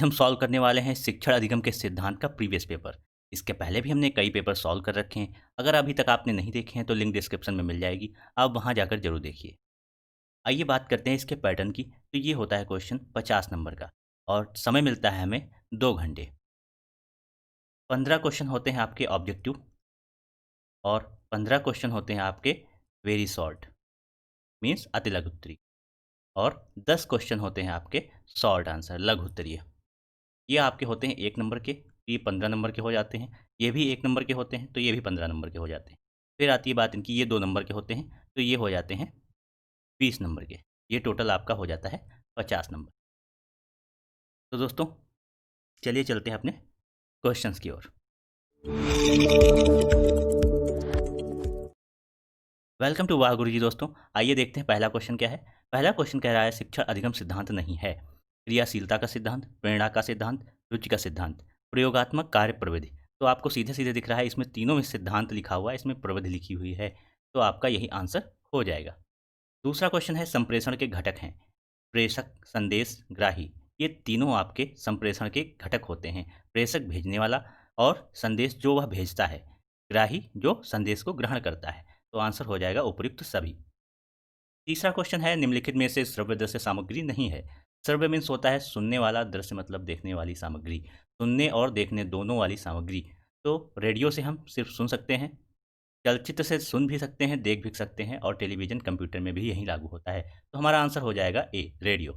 आज हम सॉल्व करने वाले हैं शिक्षण अधिगम के सिद्धांत का प्रीवियस पेपर। इसके पहले भी हमने कई पेपर सॉल्व कर रखे हैं। अगर अभी तक आपने नहीं देखे हैं तो लिंक डिस्क्रिप्शन में मिल जाएगी, आप वहाँ जाकर जरूर देखिए। आइए बात करते हैं इसके पैटर्न की। तो ये होता है क्वेश्चन 50 नंबर का और समय मिलता है हमें 2 घंटे। 15 क्वेश्चन होते हैं आपके ऑब्जेक्टिव और 15 क्वेश्चन होते हैं आपके वेरी शॉर्ट, मीन्स अति लघु उत्तरीय, और 10 क्वेश्चन होते हैं आपके शॉर्ट आंसर, लघु उत्तरीय। ये आपके होते हैं 1 नंबर के, ये 15 नंबर के हो जाते हैं। ये भी 1 नंबर के होते हैं तो ये भी 15 नंबर के हो जाते हैं। फिर आती है बात इनकी, ये 2 नंबर के होते हैं तो ये हो जाते हैं 20 नंबर के। ये टोटल आपका हो जाता है 50 नंबर। तो दोस्तों चलिए चलते हैं अपने क्वेश्चंस की ओर। वेलकम टू वाह गुरुजी। दोस्तों आइए देखते हैं पहला क्वेश्चन क्या है। पहला क्वेश्चन कह रहा है शिक्षण अधिगम सिद्धांत नहीं है क्रियाशीलता का सिद्धांत, प्रेरणा का सिद्धांत, रुचि का सिद्धांत, प्रयोगात्मक कार्य प्रविधि। तो आपको सीधे सीधे दिख रहा है इसमें तीनों में सिद्धांत लिखा हुआ है, इसमें प्रविधि लिखी हुई है, तो आपका यही आंसर हो जाएगा। दूसरा क्वेश्चन है संप्रेषण के घटक हैं प्रेषक, संदेश, ग्राही। ये तीनों आपके संप्रेषण के घटक होते हैं। प्रेषक भेजने वाला, और संदेश जो वह भेजता है, ग्राही जो संदेश को ग्रहण करता है। तो आंसर हो जाएगा उपयुक्त सभी। तीसरा क्वेश्चन है निम्नलिखित में से श्रव्य दृश्य सामग्री नहीं है। श्रव्य मीन्स होता है सुनने वाला, दृश्य मतलब देखने वाली सामग्री, सुनने और देखने दोनों वाली सामग्री। तो रेडियो से हम सिर्फ सुन सकते हैं, चलचित्र से सुन भी सकते हैं, देख भी सकते हैं, और टेलीविजन कंप्यूटर में भी यही लागू होता है। तो हमारा आंसर हो जाएगा ए, रेडियो।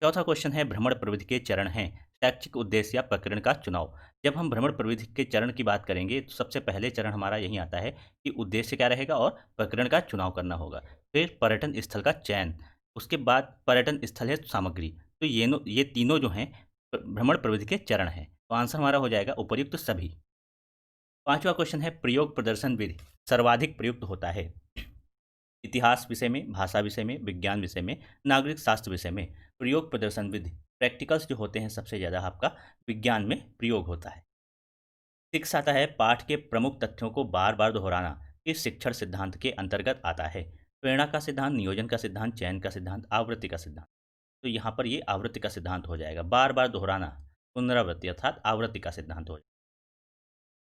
चौथा क्वेश्चन है भ्रमण प्रविधि के चरण हैं शैक्षिक उद्देश्य या प्रकरण का चुनाव। जब हम भ्रमण प्रविधि के चरण की बात करेंगे तो सबसे पहले चरण हमारा यही आता है कि उद्देश्य क्या रहेगा और प्रकरण का चुनाव करना होगा। फिर पर्यटन स्थल का चयन, उसके बाद पर्यटन स्थल है सामग्री। तो ये तीनों जो हैं भ्रमण प्रविधि के चरण हैं। तो आंसर हमारा हो जाएगा उपयुक्त सभी। पांचवा क्वेश्चन है प्रयोग प्रदर्शन विधि सर्वाधिक प्रयुक्त होता है इतिहास विषय में, भाषा विषय में, विज्ञान विषय में, नागरिक शास्त्र विषय में। प्रयोग प्रदर्शन विधि प्रैक्टिकल्स जो होते हैं सबसे ज़्यादा आपका विज्ञान में प्रयोग होता है। 6 आता है पाठ के प्रमुख तथ्यों को बार बार दोहराना किस शिक्षण सिद्धांत के अंतर्गत आता है। प्रेरणा का सिद्धांत, नियोजन का सिद्धांत, चयन का सिद्धांत, आवृत्ति का सिद्धांत। तो यहाँ पर ये आवृत्ति का सिद्धांत हो जाएगा। बार बार दोहराना, पुनरावृत्ति अर्थात आवृत्ति का सिद्धांत हो जाएगा।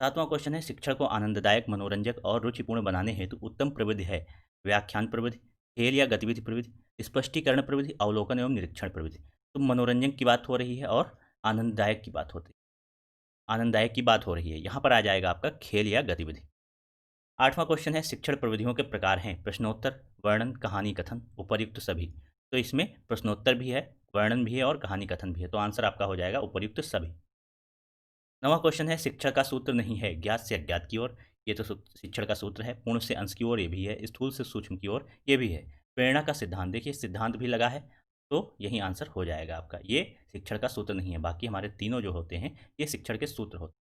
सातवां क्वेश्चन है शिक्षण को आनंददायक, मनोरंजक और रुचिपूर्ण बनाने हेतु उत्तम प्रविधि है व्याख्यान प्रविधि, खेल या गतिविधि प्रविधि, स्पष्टीकरण प्रविधि, अवलोकन एवं निरीक्षण प्रविधि। तो मनोरंजन की बात हो रही है और आनंददायक की बात होती है, आनंददायक की बात हो रही है, यहाँ पर आ जाएगा आपका खेल या गतिविधि। आठवां क्वेश्चन है शिक्षण प्रविधियों के प्रकार हैं प्रश्नोत्तर, वर्णन, कहानी, कथन, उपर्युक्त सभी। तो इसमें प्रश्नोत्तर भी है, वर्णन भी है और कहानी कथन भी है। तो आंसर आपका हो जाएगा उपयुक्त सभी। नवा क्वेश्चन है शिक्षण का सूत्र नहीं है ज्ञात से अज्ञात की ओर। ये तो शिक्षण का सूत्र है। पूर्ण से अंश की ओर ये भी है, स्थूल से सूक्ष्म की ओर ये भी है। प्रेरणा का सिद्धांत, देखिए सिद्धांत भी लगा है, तो यही आंसर हो जाएगा आपका। ये शिक्षण का सूत्र नहीं है, बाकी हमारे तीनों जो होते हैं ये शिक्षण के सूत्र होते हैं।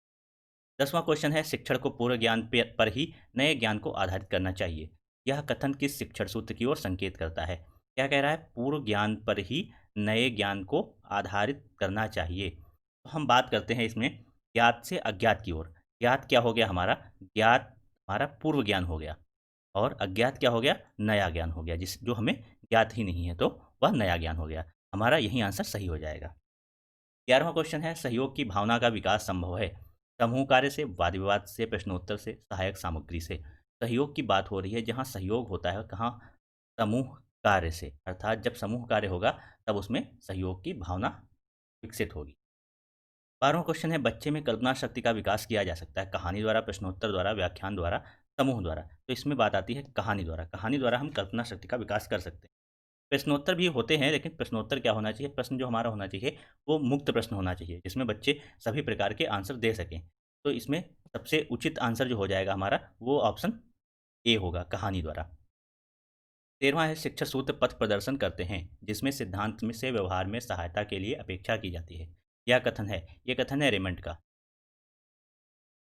10वां क्वेश्चन है शिक्षण को पूर्व ज्ञान पर ही नए ज्ञान को आधारित करना चाहिए। यह कथन किस शिक्षण सूत्र की ओर संकेत करता है। क्या कह रहा है, पूर्व ज्ञान पर ही नए ज्ञान को आधारित करना चाहिए। तो हम बात करते हैं इसमें ज्ञात से अज्ञात की ओर। ज्ञात क्या हो गया हमारा, ज्ञात हमारा पूर्व ज्ञान हो गया, और अज्ञात क्या हो गया, नया ज्ञान हो गया, जिस जो हमें ज्ञात ही नहीं है, तो वह नया ज्ञान हो गया। हमारा यही आंसर सही हो जाएगा। 11वां क्वेश्चन है सहयोग की भावना का विकास संभव है समूह कार्य से, वाद विवाद से, प्रश्नोत्तर से, सहायक सामग्री से। सहयोग की बात हो रही है, जहाँ सहयोग होता है कहाँ, समूह कार्य से, अर्थात जब समूह कार्य होगा तब उसमें सहयोग की भावना विकसित होगी। 12वां क्वेश्चन है बच्चे में कल्पना शक्ति का विकास किया जा सकता है कहानी द्वारा, प्रश्नोत्तर द्वारा, व्याख्यान द्वारा, समूह द्वारा। तो इसमें बात आती है कहानी द्वारा। कहानी द्वारा हम कल्पना शक्ति का विकास कर सकते हैं। प्रश्नोत्तर भी होते हैं, लेकिन प्रश्नोत्तर क्या होना चाहिए, प्रश्न जो हमारा होना चाहिए वो मुक्त प्रश्न होना चाहिए, जिसमें बच्चे सभी प्रकार के आंसर दे सकें। तो इसमें सबसे उचित आंसर जो हो जाएगा हमारा, वो ऑप्शन ए होगा, कहानी द्वारा। 13वां है शिक्षक सूत्र पथ प्रदर्शन करते हैं जिसमें सिद्धांत में से व्यवहार में सहायता के लिए अपेक्षा की जाती है। यह कथन है, ये कथन है रेमंड का।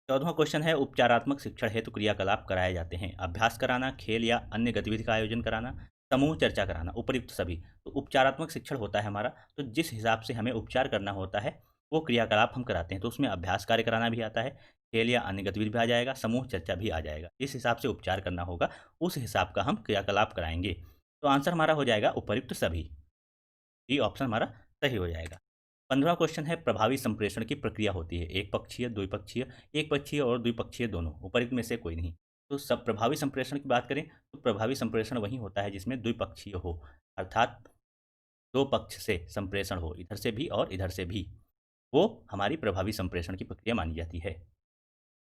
14वां क्वेश्चन है उपचारात्मक शिक्षण हेतु क्रियाकलाप कराए जाते हैं अभ्यास कराना, खेल या अन्य गतिविधि का आयोजन कराना, समूह चर्चा कराना, उपयुक्त सभी। तो उपचारात्मक शिक्षण होता है हमारा, तो जिस हिसाब से हमें उपचार करना होता है वो क्रियाकलाप हम कराते हैं। तो उसमें अभ्यास कार्य कराना भी आता है, खेल या अन्य गतिविधि भी आ जाएगा, समूह चर्चा भी आ जाएगा। जिस हिसाब से उपचार करना होगा उस हिसाब का हम क्रियाकलाप कराएंगे। तो आंसर हमारा हो जाएगा उपयुक्त सभी। ये ऑप्शन हमारा सही हो जाएगा। 15वां क्वेश्चन है प्रभावी संप्रेषण की प्रक्रिया होती है एक पक्षीय, द्विपक्षीय, एक पक्षीय और द्विपक्षीय दोनों, उपरोक्त में से कोई नहीं। तो सब प्रभावी संप्रेषण की बात करें तो प्रभावी संप्रेषण वही होता है जिसमें द्विपक्षीय हो, अर्थात दो पक्ष से संप्रेषण हो, इधर से भी और इधर से भी, वो हमारी प्रभावी संप्रेषण की प्रक्रिया मानी जाती है।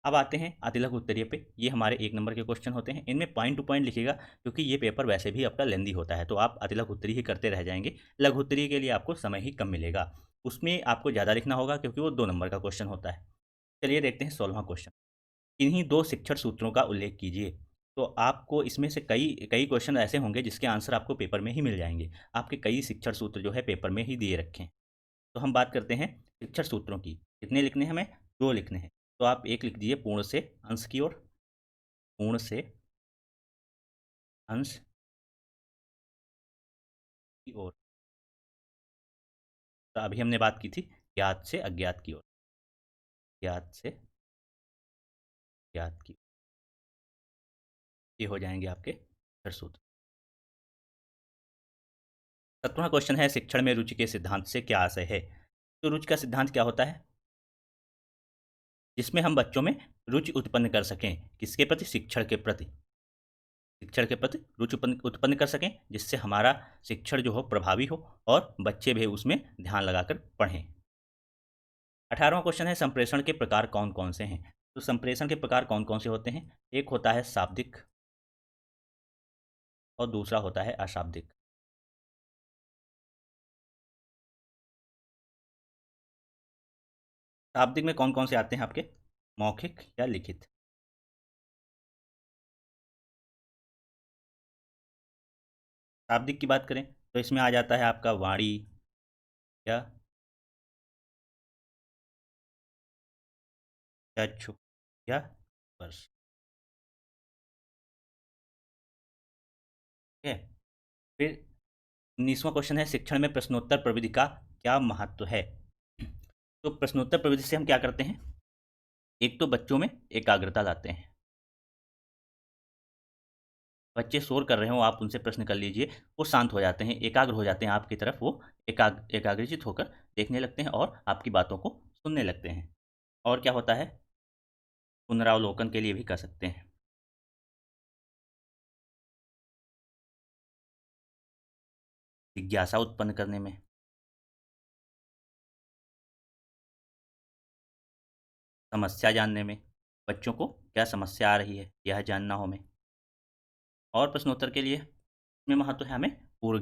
अब आते हैं अतिलघु उत्तरीय पे। ये हमारे 1 नंबर के क्वेश्चन होते हैं। इनमें पॉइंट टू पॉइंट लिखिएगा क्योंकि ये पेपर वैसे भी आपका लेंदी होता है, तो आप अतिलघु उत्तरीय ही करते रह जाएंगे। लघु उत्तरीय के लिए आपको समय ही कम मिलेगा, उसमें आपको ज़्यादा लिखना होगा क्योंकि वो 2 नंबर का क्वेश्चन होता है। चलिए देखते हैं 16वां क्वेश्चन। इन्हीं 2 शिक्षण सूत्रों का उल्लेख कीजिए। तो आपको इसमें से कई कई क्वेश्चन ऐसे होंगे जिसके आंसर आपको पेपर में ही मिल जाएंगे। आपके कई शिक्षण सूत्र जो है पेपर में ही दिए रखे हैं। तो हम बात करते हैं शिक्षण सूत्रों की। कितने लिखने हैं हमें? 2 लिखने हैं। तो आप एक लिख दीजिए पूर्ण से अंश की ओर, पूर्ण से अंश की ओर। तो अभी हमने बात की थी ज्ञात से अज्ञात की ओर, ज्ञात से ज्ञात की। ये हो जाएंगे आपके शिक्षण सूत्र। 17वां क्वेश्चन है शिक्षण में रुचि के सिद्धांत से क्या आशय है? तो रुचि का सिद्धांत क्या होता है? जिसमें हम बच्चों में रुचि उत्पन्न कर सकें, किसके प्रति? शिक्षण के प्रति। शिक्षण के प्रति रुचि उत्पन्न कर सकें जिससे हमारा शिक्षण जो हो प्रभावी हो और बच्चे भी उसमें ध्यान लगाकर पढ़ें। 18वां क्वेश्चन है संप्रेषण के प्रकार कौन कौन से हैं? तो संप्रेषण के प्रकार कौन कौन से होते हैं? एक होता है शाब्दिक और दूसरा होता है अशाब्दिक। शाब्दिक में कौन कौन से आते हैं आपके? मौखिक या लिखित। शाब्दिक की बात करें तो इसमें आ जाता है आपका वाणी या चक्षु या स्पर्श। ठीक है। फिर 19वां क्वेश्चन है शिक्षण में प्रश्नोत्तर प्रविधि का क्या महत्व है? तो प्रश्नोत्तर प्रविधि से हम क्या करते हैं? एक तो बच्चों में एकाग्रता लाते हैं। बच्चे शोर कर रहे हो, आप उनसे प्रश्न कर लीजिए, वो शांत हो जाते हैं, एकाग्र हो जाते हैं आपकी तरफ, वो एकाग्रचित होकर देखने लगते हैं और आपकी बातों को सुनने लगते हैं। और क्या होता है? पुनरावलोकन के लिए भी कर सकते हैं। जिज्ञासा उत्पन्न करने में, समस्या जानने में, बच्चों को क्या समस्या आ रही है यह जानना हो हमें। और प्रश्नोत्तर के लिए इसमें महत्व है हमें पूर्व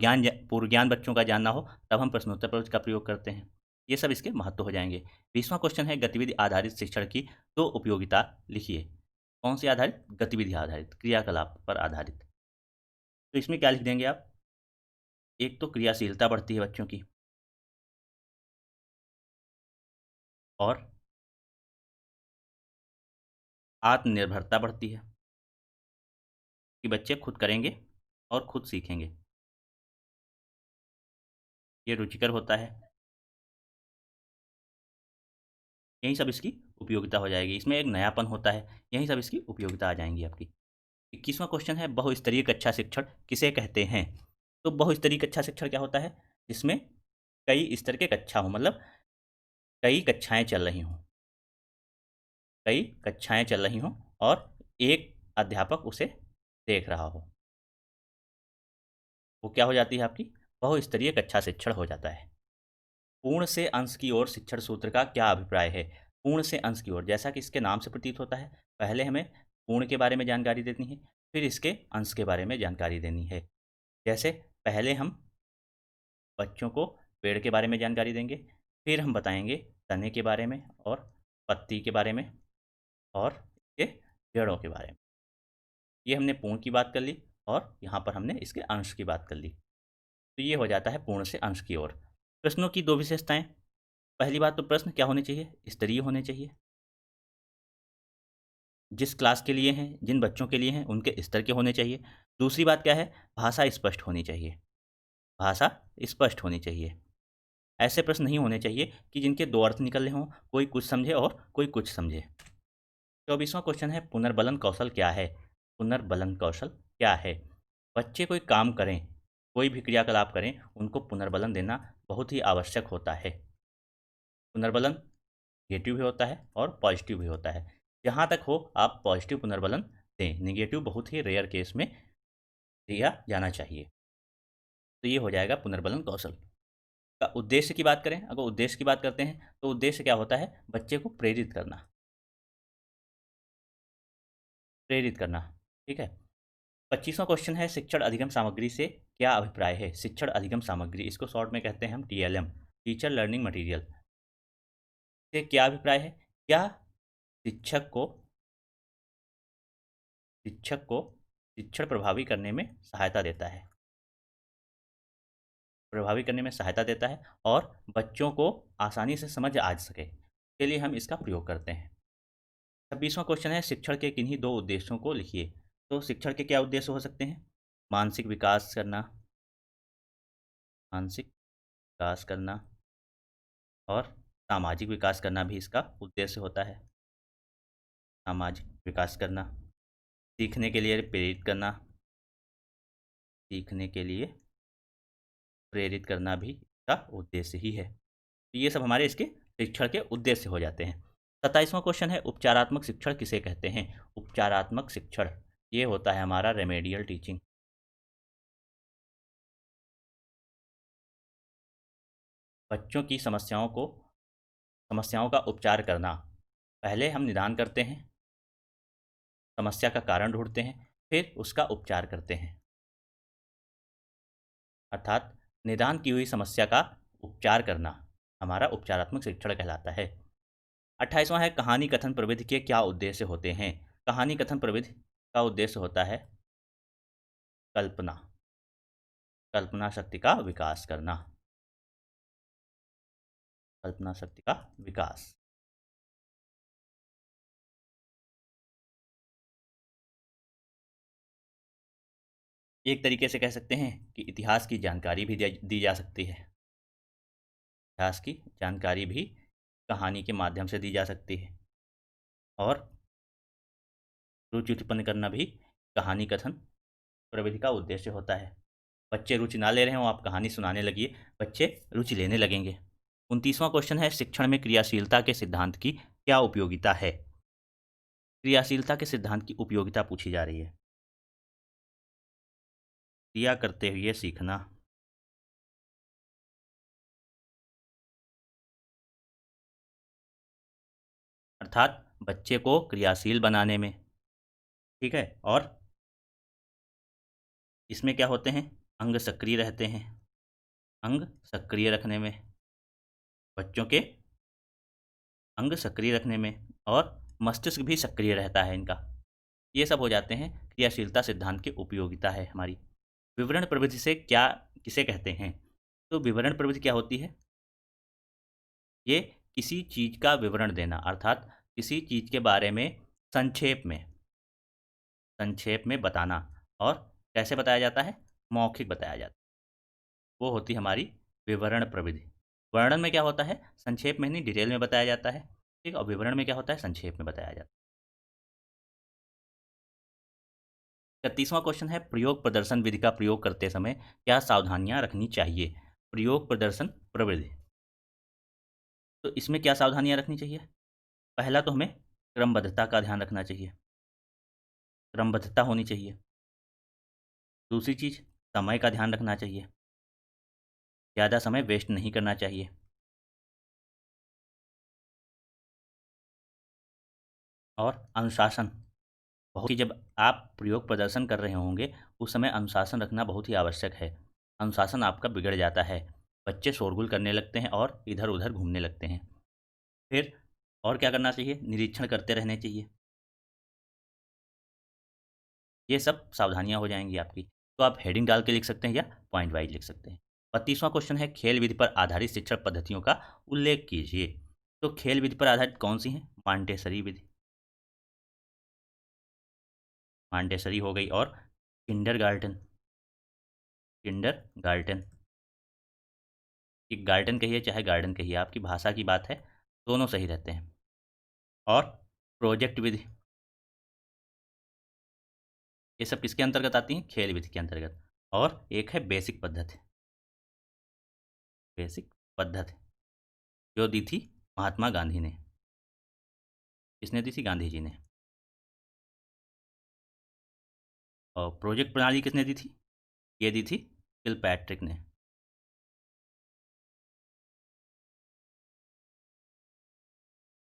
ज्ञान बच्चों का जानना हो तब हम प्रश्नोत्तर प्रविधि का प्रयोग करते हैं। ये सब इसके महत्व हो जाएंगे। 20वां क्वेश्चन है गतिविधि आधारित शिक्षण की 2 उपयोगिता लिखिए। कौन सी आधारित? गतिविधि आधारित, क्रियाकलाप पर आधारित। तो इसमें क्या लिख देंगे आप? एक तो क्रियाशीलता बढ़ती है बच्चों की, और आत्मनिर्भरता बढ़ती है कि बच्चे खुद करेंगे और खुद सीखेंगे। ये रुचिकर होता है। यही सब इसकी उपयोगिता हो जाएगी। इसमें एक नयापन होता है, यही सब इसकी उपयोगिता आ जाएंगी आपकी। 21वां क्वेश्चन है बहुस्तरीय कक्षा शिक्षण किसे कहते हैं? तो बहुस्तरीय कक्षा शिक्षण क्या होता है? जिसमें कई स्तर के कक्षा हो, मतलब कई कक्षाएं चल रही हों, कई कक्षाएं चल रही हों और एक अध्यापक उसे देख रहा हो, वो क्या हो जाती है आपकी? बहुस्तरीय कक्षा शिक्षण हो जाता है। पूर्ण से अंश की ओर शिक्षण सूत्र का क्या अभिप्राय है? पूर्ण से अंश की ओर, जैसा कि इसके नाम से प्रतीत होता है, पहले हमें पूर्ण के बारे में जानकारी देनी है, फिर इसके अंश के बारे में जानकारी देनी है। जैसे पहले हम बच्चों को पेड़ के बारे में जानकारी देंगे, फिर हम बताएंगे तने के बारे में और पत्ती के बारे में और इसके जड़ों के बारे में। ये हमने पूर्ण की बात कर ली और यहाँ पर हमने इसके अंश की बात कर ली। तो ये हो जाता है पूर्ण से अंश की ओर। प्रश्नों की 2 विशेषताएं। पहली बात तो प्रश्न क्या होने चाहिए? स्तरीय होने चाहिए। जिस क्लास के लिए हैं, जिन बच्चों के लिए हैं, उनके स्तर के होने चाहिए। दूसरी बात क्या है? भाषा स्पष्ट होनी चाहिए। भाषा स्पष्ट होनी चाहिए। ऐसे प्रश्न नहीं होने चाहिए कि जिनके 2 अर्थ निकल रहे हों, कोई कुछ समझे और कोई कुछ समझे। 24वां क्वेश्चन है पुनर्बलन कौशल क्या है? पुनर्बलन कौशल क्या है? बच्चे कोई काम करें, कोई भी क्रियाकलाप करें, उनको पुनर्बलन देना बहुत ही आवश्यक होता है। पुनर्बलन नेगेटिव भी होता है और पॉजिटिव भी होता है। जहाँ तक हो आप पॉजिटिव पुनर्बलन दें, नेगेटिव बहुत ही रेयर केस में दिया जाना चाहिए। तो ये हो जाएगा पुनर्बलन कौशल का। उद्देश्य की बात करें, अगर उद्देश्य की बात करते हैं तो उद्देश्य क्या होता है, बच्चे को प्रेरित करना, प्रेरित करना। ठीक है। 25वां क्वेश्चन है, शिक्षण अधिगम सामग्री से क्या अभिप्राय है। शिक्षण अधिगम सामग्री, इसको शॉर्ट में कहते हैं हम TLM, टीचर लर्निंग मटेरियल, से क्या अभिप्राय है। क्या शिक्षक को शिक्षक को शिक्षण प्रभावी करने में सहायता देता है, प्रभावी करने में सहायता देता है और बच्चों को आसानी से समझ आ सके के लिए हम इसका प्रयोग करते हैं। 26वां क्वेश्चन है, शिक्षण के किन्हीं दो उद्देश्यों को लिखिए। तो शिक्षण के क्या उद्देश्य हो सकते हैं, मानसिक विकास करना, मानसिक विकास करना और सामाजिक विकास करना भी इसका उद्देश्य होता है। सामाजिक विकास करना, सीखने के लिए प्रेरित करना, सीखने के लिए प्रेरित करना भी इसका उद्देश्य ही है। तो ये सब हमारे इसके शिक्षण के उद्देश्य हो जाते हैं। 27वां क्वेश्चन है, उपचारात्मक शिक्षण किसे कहते हैं। उपचारात्मक शिक्षण ये होता है हमारा रेमेडियल टीचिंग। बच्चों की समस्याओं का उपचार करना। पहले हम निदान करते हैं, समस्या का कारण ढूंढते हैं, फिर उसका उपचार करते हैं। अर्थात निदान की हुई समस्या का उपचार करना हमारा उपचारात्मक शिक्षण कहलाता है। 28वां है, कहानी कथन प्रविधि के क्या उद्देश्य होते हैं। कहानी कथन प्रविधि का उद्देश्य होता है कल्पना, कल्पना शक्ति का विकास करना, कल्पना शक्ति का विकास। एक तरीके से कह सकते हैं कि इतिहास की जानकारी भी दी जा सकती है, इतिहास की जानकारी भी कहानी के माध्यम से दी जा सकती है। और रुचि उत्पन्न करना भी कहानी कथन प्रविधि का उद्देश्य होता है। बच्चे रुचि ना ले रहे हों, आप कहानी सुनाने लगिए, बच्चे रुचि लेने लगेंगे। 29वां क्वेश्चन है, शिक्षण में क्रियाशीलता के सिद्धांत की क्या उपयोगिता है। क्रियाशीलता के सिद्धांत की उपयोगिता पूछी जा रही है। क्रिया करते हुए सीखना, अर्थात बच्चे को क्रियाशील बनाने में। ठीक है। और इसमें क्या होते हैं, अंग सक्रिय रहते हैं, अंग सक्रिय रखने में, बच्चों के अंग सक्रिय रखने में, और मस्तिष्क भी सक्रिय रहता है इनका। ये सब हो जाते हैं क्रियाशीलता सिद्धांत की उपयोगिता है हमारी। विवरण प्रविधि से क्या किसे कहते हैं। तो विवरण प्रविधि क्या होती है, ये किसी चीज़ का विवरण देना, अर्थात किसी चीज़ के बारे में संक्षेप में बताना। और कैसे बताया जाता है, मौखिक बताया जाता है, वो होती है हमारी विवरण प्रविधि। वर्णन में क्या होता है, संक्षेप में नहीं डिटेल में बताया जाता है। ठीक। और विवरण में क्या होता है, संक्षेप में बताया जाता है। 31वां क्वेश्चन है, प्रयोग प्रदर्शन विधि का प्रयोग करते समय क्या सावधानियां रखनी चाहिए। प्रयोग प्रदर्शन प्रविधि, तो इसमें क्या सावधानियां रखनी चाहिए। पहला तो हमें क्रमबद्धता का ध्यान रखना चाहिए, क्रमबद्धता होनी चाहिए। दूसरी चीज़, समय का ध्यान रखना चाहिए, ज़्यादा समय वेस्ट नहीं करना चाहिए। और अनुशासन, बहुत ही, जब आप प्रयोग प्रदर्शन कर रहे होंगे उस समय अनुशासन रखना बहुत ही आवश्यक है। अनुशासन आपका बिगड़ जाता है, बच्चे शोरगुल करने लगते हैं और इधर उधर घूमने लगते हैं। फिर और क्या करना चाहिए, निरीक्षण करते रहने चाहिए। ये सब सावधानियां हो जाएंगी आपकी। तो आप हेडिंग डाल के लिख सकते हैं या पॉइंट वाइज लिख सकते हैं। 32वां क्वेश्चन है, खेल विधि पर आधारित शिक्षण पद्धतियों का उल्लेख कीजिए। तो खेल विधि पर आधारित कौन सी है, मांटेसरी विधि, मांटेसरी हो गई, और किंडरगार्टन, किंडरगार्टन, एक गार्डन कहिए चाहे गार्डन कहिए, आपकी भाषा की बात है, दोनों सही रहते हैं। और प्रोजेक्ट विधि, ये सब किसके अंतर्गत आती हैं, खेल विधि के अंतर्गत। और एक है बेसिक पद्धति, बेसिक पद्धति जो दी थी महात्मा गांधी ने। किसने दी थी? गांधी जी ने। और प्रोजेक्ट प्रणाली किसने दी थी? ये दी थी किलपैट्रिक ने।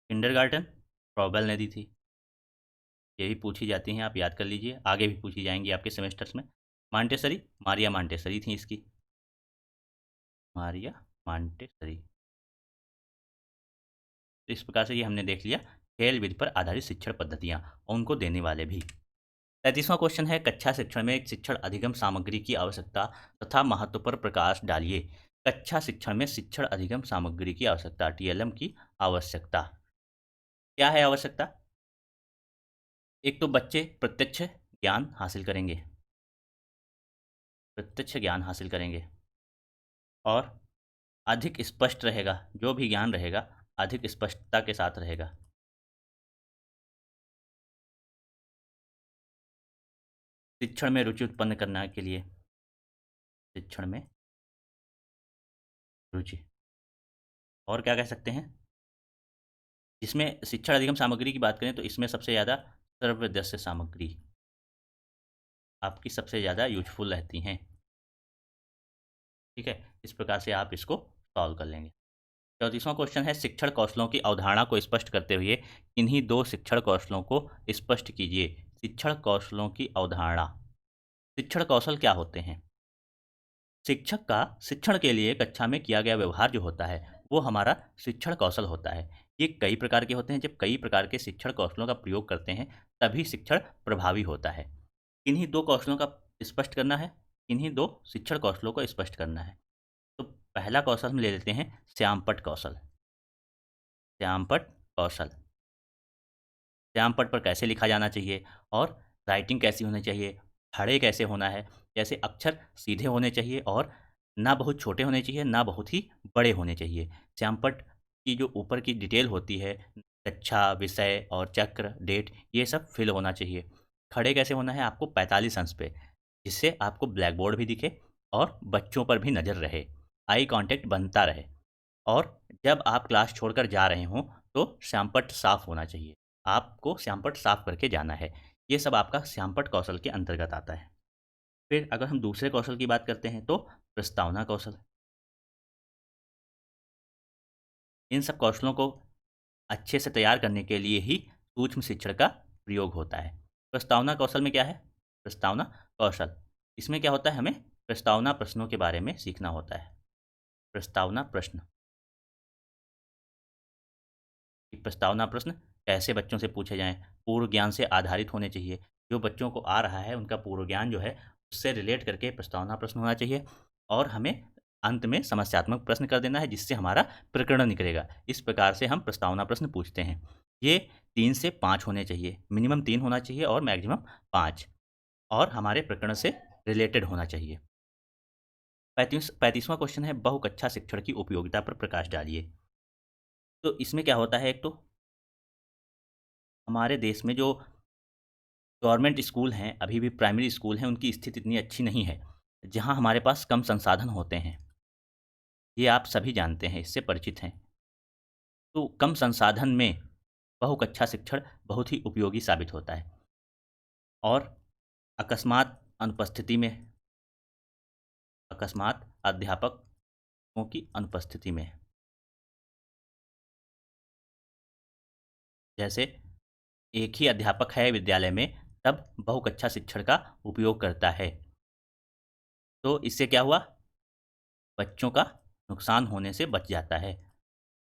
किंडरगार्टन फ्रॉबेल ने दी थी। ये भी पूछी जाती हैं, आप याद कर लीजिए, आगे भी पूछी जाएंगी आपके सेमेस्टर्स में। मांटेसरी, मारिया मांटेसरी थी इसकी। मारिया मांटेसरी। तो इस प्रकार से ये हमने देख लिया खेल विधि पर आधारित शिक्षण पद्धतियाँ और उनको देने वाले भी। 33वां क्वेश्चन है, कक्षा शिक्षण में एक शिक्षण अधिगम सामग्री की आवश्यकता तथा महत्व पर प्रकाश डालिए। कक्षा शिक्षण में शिक्षण अधिगम सामग्री की आवश्यकता, टीएलएम की आवश्यकता। क्या है आवश्यकता? एक तो बच्चे प्रत्यक्ष ज्ञान हासिल करेंगे, प्रत्यक्ष ज्ञान हासिल करेंगे, और अधिक स्पष्ट रहेगा, जो भी ज्ञान रहेगा अधिक स्पष्टता के साथ रहेगा। शिक्षण में रुचि उत्पन्न करने के लिए, शिक्षण में रुचि। और क्या कह सकते हैं? इसमें शिक्षण अधिगम सामग्री की बात करें तो इसमें सबसे ज़्यादा सर्वदस्य सामग्री आपकी सबसे ज़्यादा यूजफुल रहती हैं। ठीक है, इस प्रकार से आप इसको सॉल्व कर लेंगे। 34वां क्वेश्चन है, शिक्षण कौशलों की अवधारणा को स्पष्ट करते हुए इन्हीं दो शिक्षण कौशलों को स्पष्ट कीजिए। शिक्षण कौशलों की अवधारणा। शिक्षण कौशल क्या होते हैं? शिक्षक का शिक्षण के लिए कक्षा में किया गया व्यवहार जो होता है वो हमारा शिक्षण कौशल होता है। ये कई प्रकार के होते हैं। जब कई प्रकार के शिक्षण कौशलों का प्रयोग करते हैं तभी शिक्षण प्रभावी होता है। इन्हीं दो कौशलों का स्पष्ट करना है, इन्हीं दो शिक्षण कौशलों को स्पष्ट करना है। तो पहला कौशल हम ले लेते हैं श्यामपट्ट कौशल। श्यामपट्ट कौशल, श्यामपट्ट पर कैसे लिखा जाना चाहिए और राइटिंग कैसी होनी चाहिए, खड़े कैसे होना है, जैसे अक्षर सीधे होने चाहिए और ना बहुत छोटे होने चाहिए ना बहुत ही बड़े होने चाहिए। श्यामपट्ट की जो ऊपर की डिटेल होती है, कक्षा, विषय और चक्र, डेट, ये सब फिल होना चाहिए। खड़े कैसे होना है? आपको 45 अंश पे, जिससे आपको ब्लैक बोर्ड भी दिखे और बच्चों पर भी नज़र रहे, आई कांटेक्ट बनता रहे। और जब आप क्लास छोड़कर जा रहे हों तो श्यामपट्ट साफ होना चाहिए, आपको श्यामपट्ट साफ करके जाना है। ये सब आपका श्यामपट्ट कौशल के अंतर्गत आता है। फिर अगर हम दूसरे कौशल की बात करते हैं तो प्रस्तावना कौशल। इन सब कौशलों को अच्छे से तैयार करने के लिए ही सूक्ष्म शिक्षण का प्रयोग होता है। प्रस्तावना कौशल में क्या है? प्रस्तावना कौशल, इसमें क्या होता है, हमें प्रस्तावना प्रश्नों के बारे में सीखना होता है। प्रस्तावना प्रश्न, कि प्रस्तावना प्रश्न कैसे बच्चों से पूछे जाएँ, पूर्व ज्ञान से आधारित होने चाहिए। जो बच्चों को आ रहा है उनका पूर्व ज्ञान जो है उससे रिलेट करके प्रस्तावना प्रश्न होना चाहिए, और हमें अंत में समस्यात्मक प्रश्न कर देना है जिससे हमारा प्रकरण निकलेगा। इस प्रकार से हम प्रस्तावना प्रश्न पूछते हैं। ये 3 से 5 होने चाहिए, मिनिमम 3 होना चाहिए और मैक्सिमम 5, और हमारे प्रकरण से रिलेटेड होना चाहिए। 35वां क्वेश्चन है, बहुकक्षा शिक्षण की उपयोगिता पर प्रकाश डालिए। तो इसमें क्या होता है, एक तो हमारे देश में जो गवर्नमेंट स्कूल हैं, अभी भी प्राइमरी स्कूल हैं, उनकी स्थिति इतनी अच्छी नहीं है, जहाँ हमारे पास कम संसाधन होते हैं। ये आप सभी जानते हैं, इससे परिचित हैं। तो कम संसाधन में बहुकक्षा शिक्षण बहुत ही उपयोगी साबित होता है। और अकस्मात अनुपस्थिति में, अकस्मात अध्यापकों की अनुपस्थिति में, जैसे एक ही अध्यापक है विद्यालय में, तब बहुकक्षा शिक्षण का उपयोग करता है। तो इससे क्या हुआ, बच्चों का नुकसान होने से बच जाता है,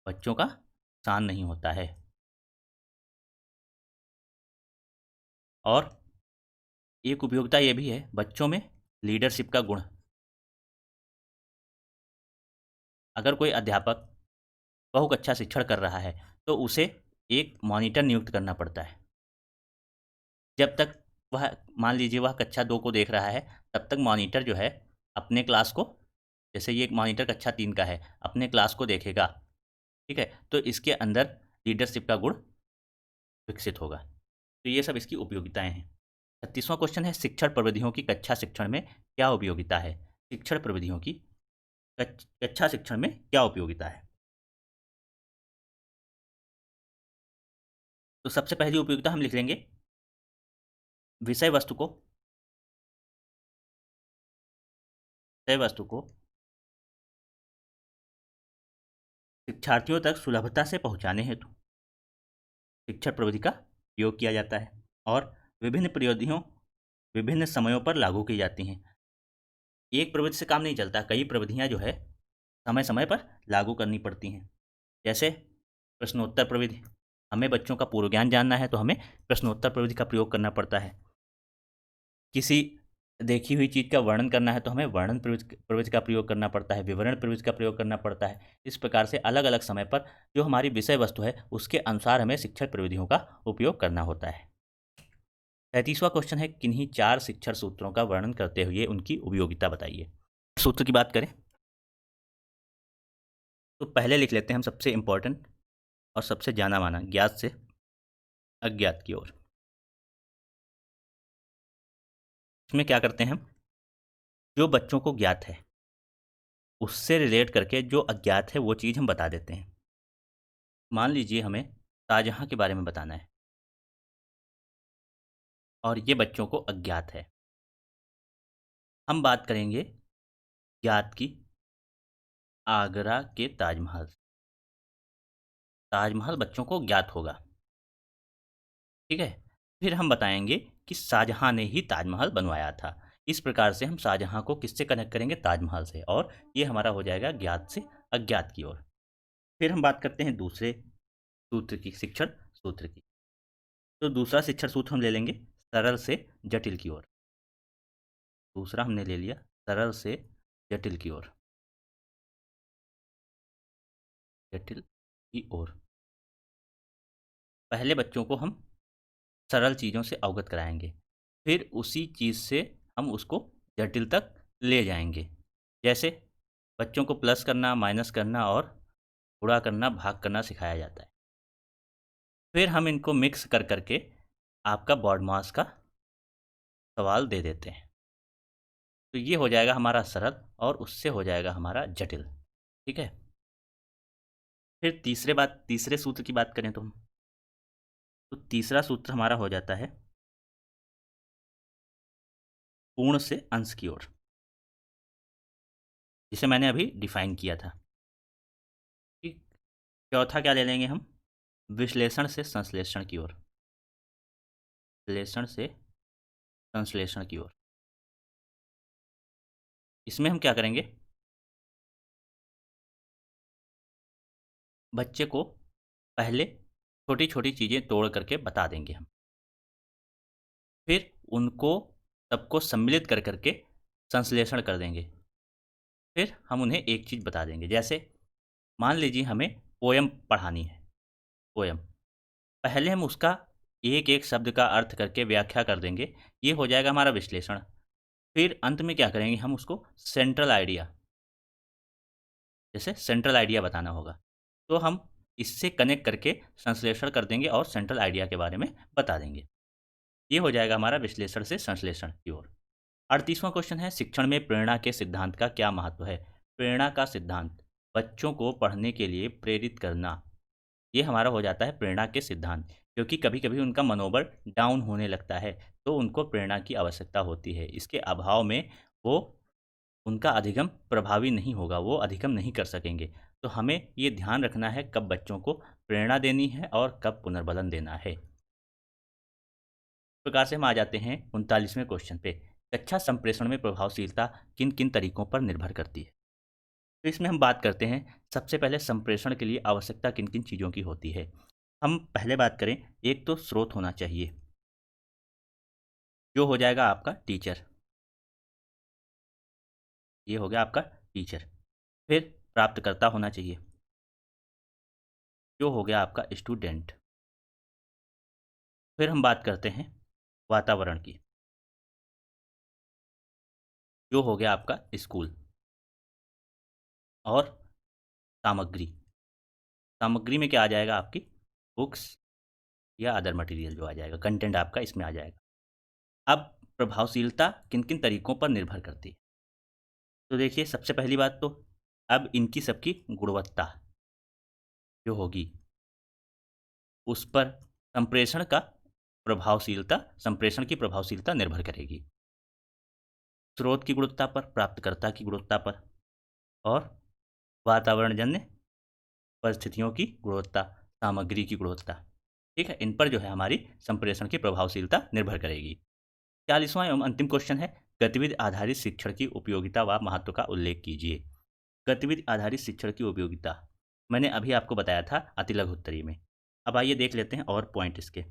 बच्चों का नुकसान नहीं होता है। और एक उपयोगिता ये भी है, बच्चों में लीडरशिप का गुण। अगर कोई अध्यापक बहुकक्षा शिक्षण कर रहा है तो उसे एक मॉनिटर नियुक्त करना पड़ता है। जब तक वह, मान लीजिए वह कक्षा 2 को देख रहा है, तब तक मॉनिटर जो है अपने क्लास को, जैसे ये मॉनिटर कक्षा 3 का है, अपने क्लास को देखेगा। ठीक है, तो इसके अंदर लीडरशिप का गुण विकसित होगा। तो ये सब इसकी उपयोगिताएं हैं। 36वां क्वेश्चन है, शिक्षण प्रविधियों की कक्षा शिक्षण में क्या उपयोगिता है? शिक्षण प्रविधियों की कक्षा शिक्षण में क्या उपयोगिता है? तो सबसे पहली उपयोगिता हम लिख लेंगे विषय वस्तु को शिक्षार्थियों तक सुलभता से पहुंचाने हेतु शिक्षण प्रविधि का प्रयोग किया जाता है और विभिन्न प्रविधियों विभिन्न समयों पर लागू की जाती हैं। एक प्रविधि से काम नहीं चलता, कई प्रविधियां जो है समय समय पर लागू करनी पड़ती हैं। जैसे प्रश्नोत्तर प्रविधि, हमें बच्चों का पूर्व ज्ञान जानना है तो हमें प्रश्नोत्तर प्रविधि का प्रयोग करना पड़ता है। किसी देखी हुई चीज़ का वर्णन करना है तो हमें वर्णन प्रविधि का प्रयोग करना पड़ता है, विवरण प्रविधि का प्रयोग करना पड़ता है। इस प्रकार से अलग अलग समय पर जो हमारी विषय वस्तु है उसके अनुसार हमें शिक्षण प्रविधियों का उपयोग करना होता है। 33वां क्वेश्चन है, किन्हीं 4 शिक्षण सूत्रों का वर्णन करते हुए उनकी उपयोगिता बताइए। सूत्र की बात करें तो पहले लिख लेते हैं हम सबसे इम्पोर्टेंट और सबसे जाना माना, ज्ञात से अज्ञात की ओर। इसमें क्या करते हैं हम, जो बच्चों को ज्ञात है उससे रिलेट करके जो अज्ञात है वो चीज़ हम बता देते हैं। मान लीजिए हमें शाहजहाँ के बारे में बताना है और ये बच्चों को अज्ञात है। हम बात करेंगे ज्ञात की आगरा के ताजमहल। ताजमहल बच्चों को ज्ञात होगा, ठीक है। फिर हम बताएंगे कि शाहजहाँ ने ही ताजमहल बनवाया था। इस प्रकार से हम शाहजहाँ को किससे कनेक्ट करेंगे, ताजमहल से, और ये हमारा हो जाएगा ज्ञात से अज्ञात की ओर। फिर हम बात करते हैं दूसरे सूत्र की, शिक्षण सूत्र की। तो दूसरा शिक्षण सूत्र हम ले लेंगे सरल से जटिल की ओर। दूसरा हमने ले लिया सरल से जटिल की ओर, जटिल की ओर। पहले बच्चों को हम सरल चीज़ों से अवगत कराएंगे, फिर उसी चीज़ से हम उसको जटिल तक ले जाएंगे। जैसे बच्चों को प्लस करना, माइनस करना और गुणा करना, भाग करना सिखाया जाता है। फिर हम इनको मिक्स कर करके आपका बॉड मास का सवाल दे देते हैं। तो ये हो जाएगा हमारा सरल और उससे हो जाएगा हमारा जटिल, ठीक है। फिर तीसरे सूत्र की बात करें तो तीसरा सूत्र हमारा हो जाता है पूर्ण से अंश की ओर, जिसे मैंने अभी डिफाइन किया था। ठीक। चौथा क्या ले लेंगे हम, विश्लेषण से संश्लेषण की ओर, विश्लेषण से संश्लेषण की ओर। इसमें हम क्या करेंगे, बच्चे को पहले छोटी छोटी चीज़ें तोड़ करके बता देंगे हम, फिर उनको सबको सम्मिलित कर करके संश्लेषण कर देंगे। फिर हम उन्हें एक चीज़ बता देंगे। जैसे मान लीजिए हमें पोयम पढ़ानी है, पोयम, पहले हम उसका एक एक शब्द का अर्थ करके व्याख्या कर देंगे, ये हो जाएगा हमारा विश्लेषण। फिर अंत में क्या करेंगे, हम उसको सेंट्रल आइडिया, जैसे सेंट्रल आइडिया बताना होगा तो हम इससे कनेक्ट करके संश्लेषण कर देंगे और सेंट्रल आइडिया के बारे में बता देंगे। ये हो जाएगा हमारा विश्लेषण से संश्लेषण की ओर। 38वां क्वेश्चन है, शिक्षण में प्रेरणा के सिद्धांत का क्या महत्व है। प्रेरणा का सिद्धांत, बच्चों को पढ़ने के लिए प्रेरित करना, ये हमारा हो जाता है प्रेरणा के सिद्धांत। क्योंकि कभी कभी उनका मनोबल डाउन होने लगता है तो उनको प्रेरणा की आवश्यकता होती है। इसके अभाव में वो उनका अधिगम प्रभावी नहीं होगा, वो अधिगम नहीं कर सकेंगे। तो हमें ये ध्यान रखना है कब बच्चों को प्रेरणा देनी है और कब पुनर्बलन देना है। इस प्रकार से हम आ जाते हैं 39वें क्वेश्चन पे, कक्षा संप्रेषण में प्रभावशीलता किन किन तरीकों पर निर्भर करती है। तो इसमें हम बात करते हैं सबसे पहले संप्रेषण के लिए आवश्यकता किन किन चीज़ों की होती है। हम पहले बात करें, एक तो स्रोत होना चाहिए, जो हो जाएगा आपका टीचर, ये हो गया आपका टीचर। फिर प्राप्तकर्ता होना चाहिए, जो हो गया आपका स्टूडेंट। फिर हम बात करते हैं वातावरण की, जो हो गया आपका स्कूल। और सामग्री, सामग्री में क्या आ जाएगा, आपकी बुक्स या अदर मटेरियल जो आ जाएगा, कंटेंट आपका इसमें आ जाएगा। अब प्रभावशीलता किन किन तरीकों पर निर्भर करती है। तो देखिए सबसे पहली बात तो अब इनकी सबकी गुणवत्ता जो होगी उस पर संप्रेषण की प्रभावशीलता निर्भर करेगी स्रोत की गुणवत्ता पर, प्राप्तकर्ता की गुणवत्ता पर और वातावरणजन्य परिस्थितियों की गुणवत्ता, सामग्री की गुणवत्ता। ठीक है, इन पर जो है हमारी संप्रेषण की प्रभावशीलता निर्भर करेगी। 40वां एवं अंतिम क्वेश्चन है, गतिविधि आधारित शिक्षण की उपयोगिता व महत्व का उल्लेख कीजिए। गतिविधि आधारित शिक्षण की उपयोगिता मैंने अभी आपको बताया था अति लघु उत्तरीय में। अब आइए देख लेते हैं और पॉइंट इसके।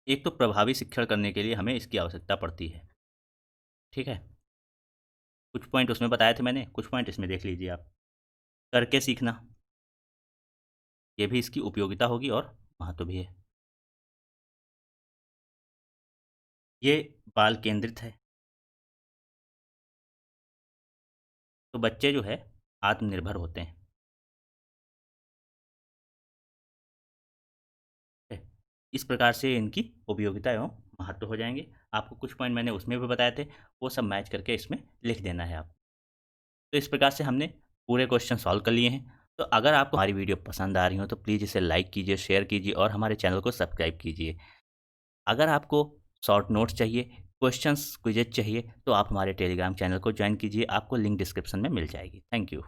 एक तो प्रभावी शिक्षण करने के लिए हमें इसकी आवश्यकता पड़ती है। ठीक है, कुछ पॉइंट उसमें बताए थे मैंने, कुछ पॉइंट इसमें देख लीजिए आप। करके सीखना, ये भी इसकी उपयोगिता होगी और महत्व भी है। ये बाल केंद्रित है, तो बच्चे जो है आत्मनिर्भर होते हैं। इस प्रकार से इनकी उपयोगिता एवं महत्व हो जाएंगे। आपको कुछ पॉइंट मैंने उसमें भी बताए थे, वो सब मैच करके इसमें लिख देना है आप। तो इस प्रकार से हमने पूरे क्वेश्चन सॉल्व कर लिए हैं। तो अगर आपको हमारी वीडियो पसंद आ रही हो तो प्लीज़ इसे लाइक कीजिए, शेयर कीजिए और हमारे चैनल को सब्सक्राइब कीजिए। अगर आपको शॉर्ट नोट्स चाहिए, क्वेश्चंस क्विज़ेज चाहिए तो आप हमारे टेलीग्राम चैनल को ज्वाइन कीजिए, आपको लिंक डिस्क्रिप्शन में मिल जाएगी। Thank you.